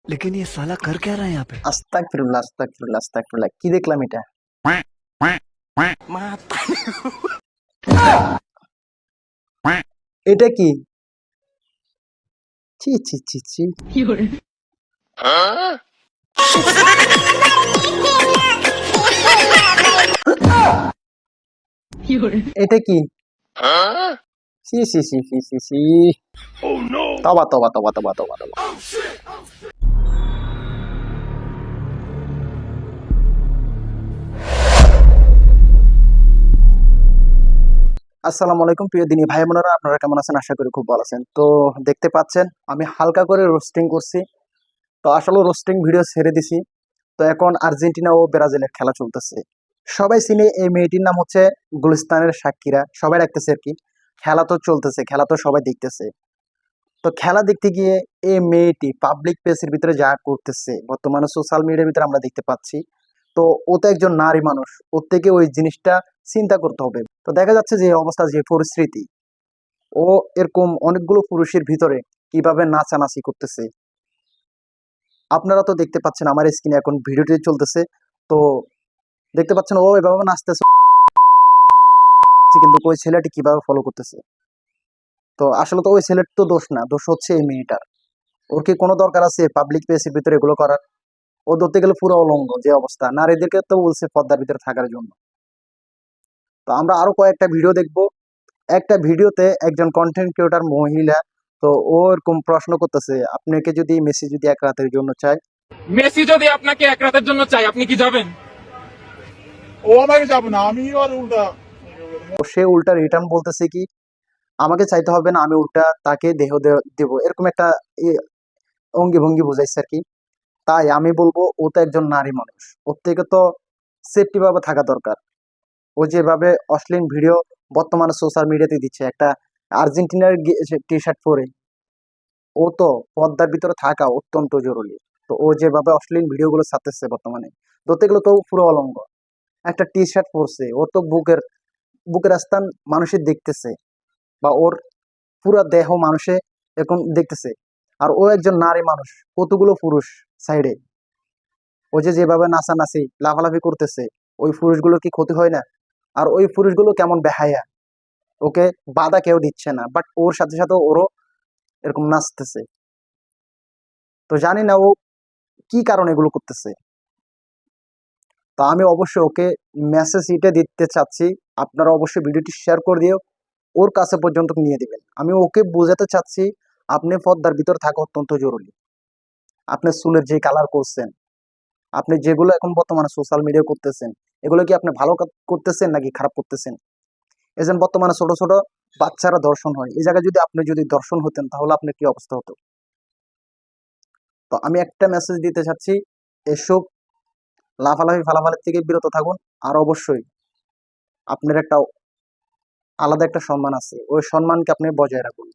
लेकिन ये साला कर क्या रहा है यहाँ पे? আস্তাগফিরুল্লাহ আস্তাগফিরুল্লাহ আস্তাগফিরুল্লাহ, কি দেখলাম এটা? এটা কি? ছি ছি ছি ছি। এটা কি? সি সি সি সি সি সি। তবা তবা তবা তবা তবা তবা। আসসালামু আলাইকুম প্রিয় দিনী ভাই বোনেরা, আপনারা কেমন আছেন? আশা করি খুব ভালো আছেন। তো দেখতে পাচ্ছেন আমি হালকা করে রোস্টিং করছি। তো আসলে রোস্টিং ভিডিও ছেড়ে দিছি। তো এখন আর্জেন্টিনা ও ব্রাজিলের খেলা চলতেছে। সবাই চিনে এই মেয়েটির নাম হচ্ছে গুলিস্তানের সাক্ষীরা, সবাই রাখতেছে আর কি। খেলা তো চলতেছে, খেলা তো সবাই দেখতেছে। তো খেলা দেখতে গিয়ে এই মেয়েটি পাবলিক প্লেসের ভিতরে যা করতেছে বর্তমানে সোশ্যাল মিডিয়ার ভিতরে আমরা দেখতে পাচ্ছি। তো ও তো একজন নারী মানুষ, ওর থেকে ওই জিনিসটা চিন্তা করতে হবে। তো দেখা যাচ্ছে যে অবস্থা, যে পরিস্থিতি, ও এরকম অনেকগুলো পুরুষের ভিতরে কিভাবে নাচানাচি করতেছে আপনারা তো দেখতে পাচ্ছেন। আমার স্ক্রিনে এখন ভিডিওটি চলতেছে। তো দেখতে পাচ্ছেন ও এভাবে নাচতেছে, কিন্তু ওই ছেলেটি কিভাবে ফলো করতেছে। তো আসলে তো ওই ছেলের তো দোষ না, দোষ হচ্ছে এই মেয়েটার। ওর কি কোনো দরকার আছে পাবলিক প্লেসের ভিতরে এগুলো করার? ও ধরতে গেলে পুরো অলঙ্গ, যে অবস্থা, নারীদেরকে তো বলছে পর্দার ভিতরে থাকার জন্য। তো আমরা আরো কয়েকটা ভিডিও দেখব। একটা ভিডিওতে একজন কন্টেন্ট ক্রিয়েটর মহিলা, তো ও এরকম প্রশ্ন করতেছে, আপনাকে যদি মেসি যদি এক রাতের জন্য চায়, মেসি যদি আপনাকে এক রাতের জন্য চাই, আপনি কি যাবেন? ও আমাকে যাবো না, আমি আর উল্টা। সে উল্টা রিটার্ন বলতেছে কি, আমাকে চাইতে হবে না, আমি উল্টা তাকে দেহ দেব, এরকম একটা অঙ্গি ভঙ্গি বুঝাইছে আর কি। তাই আমি বলবো ও তো একজন নারী মানুষ, ওর থেকে তো সেফটি ভাবে থাকা দরকার। ও যেভাবে অশ্লীল ভিডিও বর্তমানে সোশ্যাল মিডিয়াতে দিচ্ছে, একটা আর্জেন্টিনার টি শার্ট পরে, ও তো পর্দার ভিতরে থাকা অত্যন্ত জরুরি। তো ও যেভাবে অশ্লীল ভিডিও গুলো ছাড়তেছে বর্তমানে, ধরতে গেলে তো পুরো অলঙ্গ, একটা টি শার্ট পরছে, ওর তো বুকের বুকের স্থান মানুষের দেখতেছে, বা ওর পুরো দেহ মানুষে এখন দেখতেছে। আর ও একজন নারী মানুষ, কতগুলো পুরুষ সাইডে, ও যে যেভাবে নাচানাচি লাফালাফি করতেছে, ওই পুরুষগুলোর কি ক্ষতি হয় না? আর ওই পুরুষগুলো কেমন বেহায়া, ওকে বাধা কেউ দিচ্ছে না, বাট ওর সাথে সাথে ওরও এরকম নাচতেছে। তো জানি না ও কি কারণে এগুলো করতেছে। তো আমি অবশ্যই ওকে মেসেজ ইটে দিতে চাচ্ছি, আপনারা অবশ্যই ভিডিওটি শেয়ার করে দিয়ে ওর কাছে পর্যন্ত নিয়ে দিবেন। আমি ওকে বোঝাতে চাচ্ছি, আপনি পর্দার ভিতর থাকা অত্যন্ত জরুরি। আপনি চুলের যে কালার করছেন, আপনি যেগুলো এখন বর্তমানে সোশ্যাল মিডিয়া করতেছেন, এগুলো কি আপনি ভালো করতেছেন নাকি খারাপ করতেছেন? এই যে বর্তমানে ছোট ছোট বাচ্চারা দর্শন হয়, এই জায়গায় যদি আপনি যদি দর্শন হতেন তাহলে আপনার কি অবস্থা হতো? তো আমি একটা মেসেজ দিতে চাচ্ছি, এসব লাফালাফি ফালাফালির থেকে বিরত থাকুন। আর অবশ্যই আপনার একটা আলাদা একটা সম্মান আছে, ওই সম্মানকে আপনি বজায় রাখুন।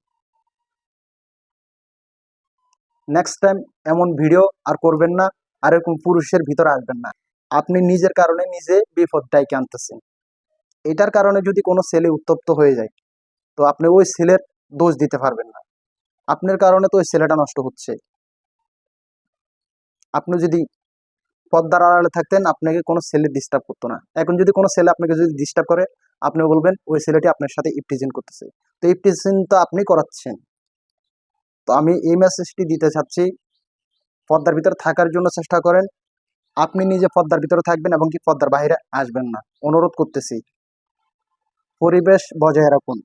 নেক্সট টাইম এমন ভিডিও আর করবেন না, আর এরকম পুরুষের ভিতরে আসবেন না। আপনি নিজের কারণে নিজে বিপদ ডাইকে আনতেছেন। এটার কারণে যদি কোনো ছেলে উত্তপ্ত হয়ে যায়, তো আপনি ওই ছেলের দোষ দিতে পারবেন না। আপনার কারণে তো ওই ছেলেটা নষ্ট হচ্ছে। আপনি যদি পর্দার আড়ালে থাকতেন, আপনাকে কোনো ছেলে ডিস্টার্ব করতো না। এখন যদি কোনো ছেলে আপনাকে যদি ডিস্টার্ব করে, আপনি বলবেন ওই ছেলেটি আপনার সাথে ইপটিজিং করতেছে। তো ইপটিজিং তো আপনি করাচ্ছেন। তো আমি এই মেসেজটি দিতে চাচ্ছি, পর্দার ভিতরে থাকার জন্য চেষ্টা করেন। আপনি নিজে পর্দার ভিতরে থাকবেন এবং কি পর্দার বাইরে আসবেন না, অনুরোধ করতেছি। পরিবেশ বজায় রাখুন।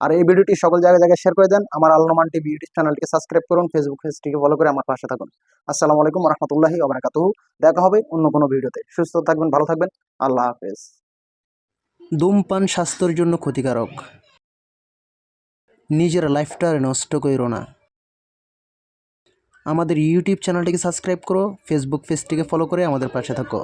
আর এই ভিডিওটি সকল জায়গায় জায়গায় শেয়ার করে দেন। আমার আল নোমান টিভি ইউটিউব চ্যানেলটিকে সাবস্ক্রাইব করুন, ফেসবুক পেজটিকে ফলো করে আমার পাশে থাকুন। আসসালামু আলাইকুম ওয়া রাহমাতুল্লাহি ওয়া বারাকাতুহু। দেখা হবে অন্য কোনো ভিডিওতে। সুস্থ থাকবেন, ভালো থাকবেন। আল্লাহ হাফেজ। ধূমপান স্বাস্থ্যের জন্য ক্ষতিকারক। নিজের লাইফটা নষ্ট কইরো না। আমাদের ইউটিউব চ্যানেলটিকে সাবস্ক্রাইব করো, ফেসবুক পেজটিকে ফলো করে আমাদের পাশে থাকো।